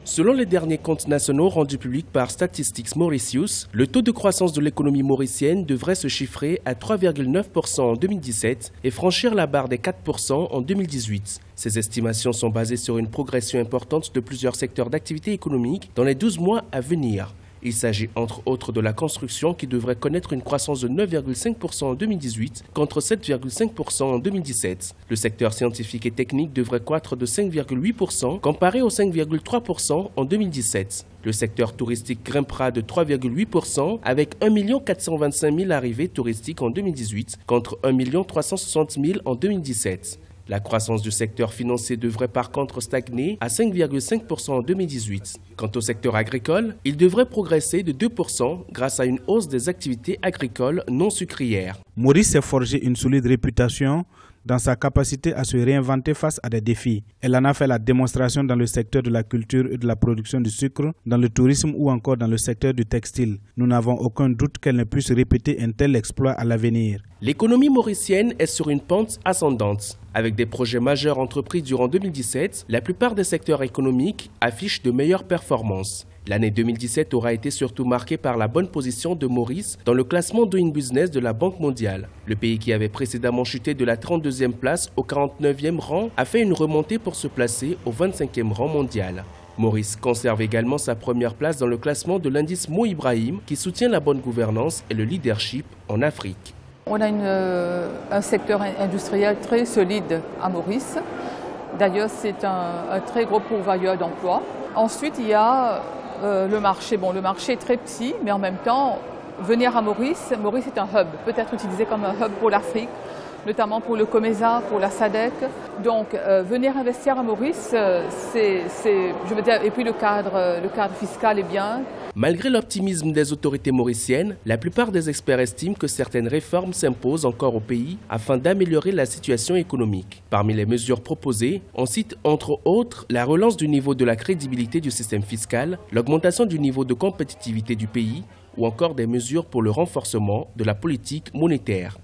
Selon les derniers comptes nationaux rendus publics par Statistics Mauritius, le taux de croissance de l'économie mauricienne devrait se chiffrer à 3,9% en 2017 et franchir la barre des 4% en 2018. Ces estimations sont basées sur une progression importante de plusieurs secteurs d'activité économique dans les 12 mois à venir. Il s'agit entre autres de la construction qui devrait connaître une croissance de 9,5% en 2018 contre 7,5% en 2017. Le secteur scientifique et technique devrait croître de 5,8% comparé aux 5,3% en 2017. Le secteur touristique grimpera de 3,8% avec 1 425 000 arrivées touristiques en 2018 contre 1 360 000 en 2017. La croissance du secteur financier devrait par contre stagner à 5,5% en 2018. Quant au secteur agricole, il devrait progresser de 2% grâce à une hausse des activités agricoles non sucrières. Maurice s'est forgé une solide réputation dans sa capacité à se réinventer face à des défis. Elle en a fait la démonstration dans le secteur de la culture et de la production du sucre, dans le tourisme ou encore dans le secteur du textile. Nous n'avons aucun doute qu'elle ne puisse répéter un tel exploit à l'avenir. L'économie mauricienne est sur une pente ascendante. Avec des projets majeurs entrepris durant 2017, la plupart des secteurs économiques affichent de meilleures performances. L'année 2017 aura été surtout marquée par la bonne position de Maurice dans le classement Doing Business de la Banque mondiale. Le pays qui avait précédemment chuté de la 32e place au 49e rang a fait une remontée pour se placer au 25e rang mondial. Maurice conserve également sa première place dans le classement de l'indice Mo Ibrahim qui soutient la bonne gouvernance et le leadership en Afrique. On a un secteur industriel très solide à Maurice. D'ailleurs, c'est un très gros pourvoyeur d'emplois. Ensuite, il y a le marché. Bon, le marché est très petit, mais en même temps, venir à Maurice est un hub, peut-être utilisé comme un hub pour l'Afrique, notamment pour le COMESA, pour la SADC. Donc, venir investir à Maurice, je veux dire, et puis le cadre fiscal est bien. Malgré l'optimisme des autorités mauriciennes, la plupart des experts estiment que certaines réformes s'imposent encore au pays afin d'améliorer la situation économique. Parmi les mesures proposées, on cite entre autres la relance du niveau de la crédibilité du système fiscal, l'augmentation du niveau de compétitivité du pays ou encore des mesures pour le renforcement de la politique monétaire.